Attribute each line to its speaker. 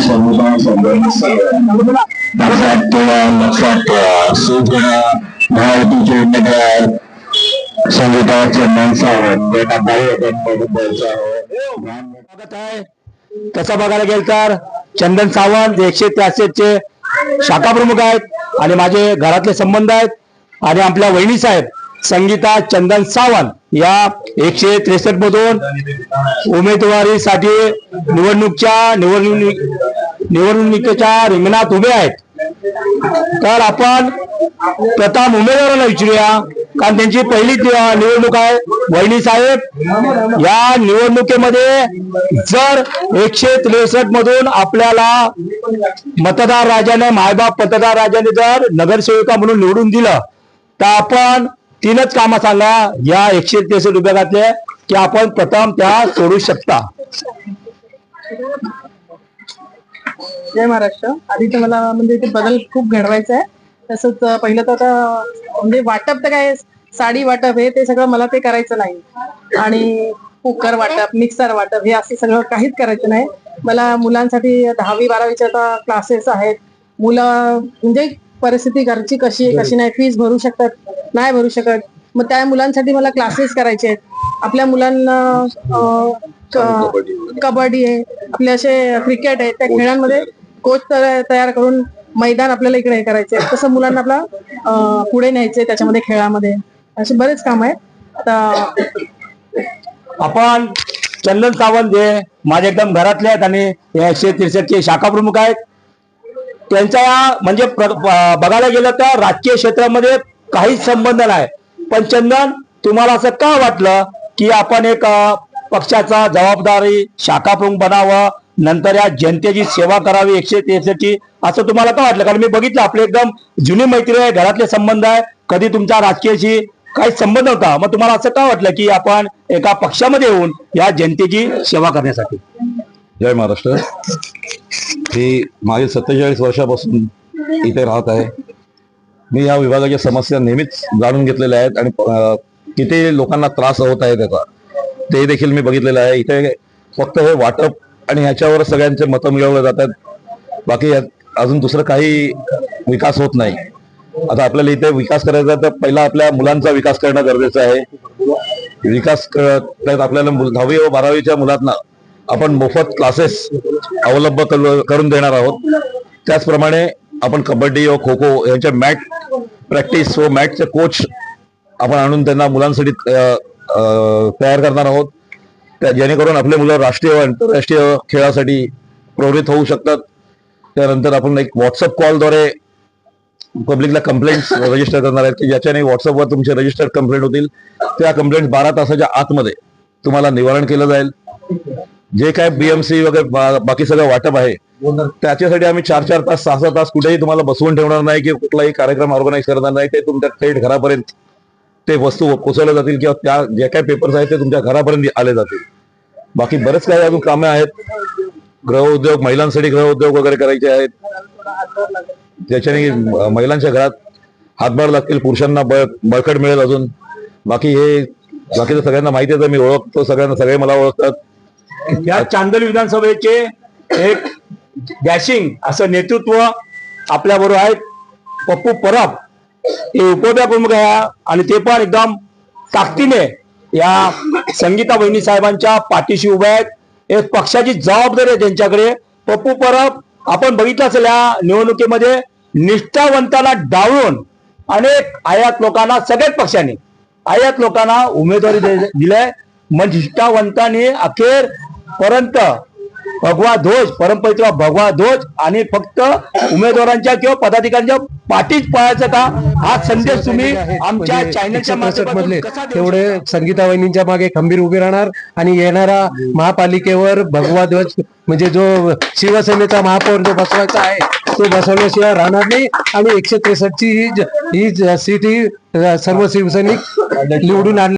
Speaker 1: संविधान लक्षात ठेवा शिवसेना महायुतीचे उमेदवार संगीता चंदन सावंत
Speaker 2: स्वागत आहे. तसं बघायला गेलं तर चंदन सावंत 163 चे शाखा प्रमुख आहेत आणि माझे घरातले संबंध आहेत आणि आपल्या वहिनी साहेब संगीता चंदन सावंत या 163 मधून उमेदवारीसाठी निवडणुकीच्या रिंगणात उभे आहेत. तर आपण प्रथम उमेदवाराला विचारूया, कारण त्यांची पहिली निवडणूक आहे. वहिनी साहेब, या निवडणुकीमध्ये जर 163 मधून आपल्याला मतदार राजाने, मायबाप मतदार राजाने जर नगरसेविका म्हणून निवडून दिलं तर आपण 3च कामं सांगा या 163 विभागातले की आपण प्रथम त्या सोडू शकता.
Speaker 3: जय महाराष्ट्र. आधी तर मला म्हणजे इथे बदल खूप घडवायचा आहे. तसंच पहिलं तर आता म्हणजे वाटप तर काय साडी वाटप हे ते सगळं मला ते करायचं नाही आणि कुकर वाटप, मिक्सर वाटप हे असं सगळं काहीच करायचं नाही. मला मुलांसाठी 10वी 12वीचे आता क्लासेस आहेत. मुलं म्हणजे परिस्थिती घरची कशी आहे कशी नाही, फीस भरू शकतात नाही भरू शकत, मग त्या मुलांसाठी मला क्लासेस करायचे आहेत. आपल्या मुलांना कबड्डी आहे, आपले असे क्रिकेट आहे, त्या खेळांमध्ये कोच तयार करून मैदान आपल्याला इकडे हे करायचे. तसं मुलांना आपला पुढे न्यायचे त्याच्यामध्ये खेळामध्ये. असे बरेच काम आहेत. आता
Speaker 2: आपण चंदन सावंत हे माझे एकदम घरातले आहेत आणि 163 चे शाखा प्रमुख आहेत. त्यांचा म्हणजे बघायला गेलं तर राजकीय क्षेत्रामध्ये काहीच संबंध नाही. पण चंदन, तुम्हाला असं का वाटलं की आपण एक पक्षाचा जबाबदारी शाखा प्रमुख बनावं, नंतर या जनतेची सेवा करावी 163 ची, असं तुम्हाला का वाटलं? कारण मी बघितलं आपले एकदम जुनी मैत्री आहे, घरातले संबंध आहे, कधी तुमचा राजकीयाशी काही संबंध नव्हता. मग तुम्हाला असं का वाटलं की आपण एका पक्षामध्ये येऊन या जनतेची सेवा करण्यासाठी?
Speaker 4: जय महाराष्ट्र. मी मागील 47 वर्षापासून इथे राहत आहे. मी या विभागाच्या समस्या नेहमीच जाणून घेतलेल्या आहेत आणि किती लोकांना त्रास होत आहे त्याचा ते देखील मी बघितलेलं आहे. इथे फक्त हे वाटप आणि ह्याच्यावर सगळ्यांचे मतं मिळवले जातात, बाकी अजून दुसरं काही विकास होत नाही. आता आपल्याला इथे विकास करायचा तर पहिला आपल्या मुलांचा विकास करणं गरजेचं आहे. विकास करत आपल्याला 10वी व 12वीच्या मुलांना आपण मोफत क्लासेस अवलंब करून देणार आहोत. त्याचप्रमाणे आपण कबड्डी व खो खो यांच्या मॅट प्रॅक्टिस व मॅटचे कोच आपण आणून त्यांना मुलांसाठी तयार करणार आहोत, जेणेकरून आपले मुलं राष्ट्रीय व आंतरराष्ट्रीय खेळासाठी प्रवृत्त होऊ शकतात. त्यानंतर आपण एक व्हॉट्सअप कॉलद्वारे पब्लिकला कंप्लेंट्स रजिस्टर करणार आहेत की ज्याच्याने व्हॉट्सअपवर तुमचे रजिस्टर्ड कंप्लेंट होतील. त्या कंप्लेंट 12 तासाच्या आतमध्ये तुम्हाला निवारण केलं जाईल. जे काय BMC वगैरे बाकी सगळं वाटप आहे त्याच्यासाठी आम्ही 4-4 तास 6-6 तास कुठेही तुम्हाला बसवून ठेवणार नाही की कुठलाही कार्यक्रम ऑर्गनाईज करणार नाही. ते तुमच्या थेट घरापर्यंत ते वस्तू पोहोचवल्या जातील किंवा त्या जे काही पेपर्स आहेत ते तुमच्या घरापर्यंत आले जातील. बाकी बरेच काही अजून कामे आहेत. गृहउद्योग, महिलांसाठी गृहउद्योग वगैरे करायचे आहेत, ज्याच्याने महिलांच्या घरात हातभार लागतील, पुरुषांना बळकट मिळेल. अजून बाकीचं सगळ्यांना माहिती आहे, मी ओळखतो सगळ्यांना, सगळे मला ओळखतात.
Speaker 2: या चांदोली विधानसभेचे एक डॅशिंग असं नेतृत्व आपल्या बरोबर आहेत. पप्पू परब हे उपप्रमुख आहे आणि ते पण एकदम ताकदीने या संगीता वहिनी साहेबांच्या पाठीशी उभे आहेत. एक पक्षाची जबाबदारी आहे त्यांच्याकडे. पप्पू परब, आपण बघितलं असेल या निवडणुकीमध्ये निष्ठावंताला डावळून अनेक आयात लोकांना, सगळ्याच पक्षांनी आयात लोकांना उमेदवारी दिलाय. मग निष्ठावंतांनी अखेर पर्यंत भगवा ध्वज, परमपवित्र भगवा ध्वज आणि फक्त उमेदवारांच्या किंवा पदाधिकाऱ्यांच्या पाठीच पळायचं का, हा संदेश तुम्ही आमच्या चॅनलच्या माध्यमातून
Speaker 5: तेवढे संगीता वहिनींच्या मागे खंबीर उभे राहणार आणि येणारा महापालिकेवर भगवा ध्वज म्हणजे जो शिवसेनेचा महापौर जो बसवायचा आहे तो बसवल्याशिवाय राहणार नाही. आणि 163 ची ही सीट ही सर्व शिवसैनिक निवडून आणली.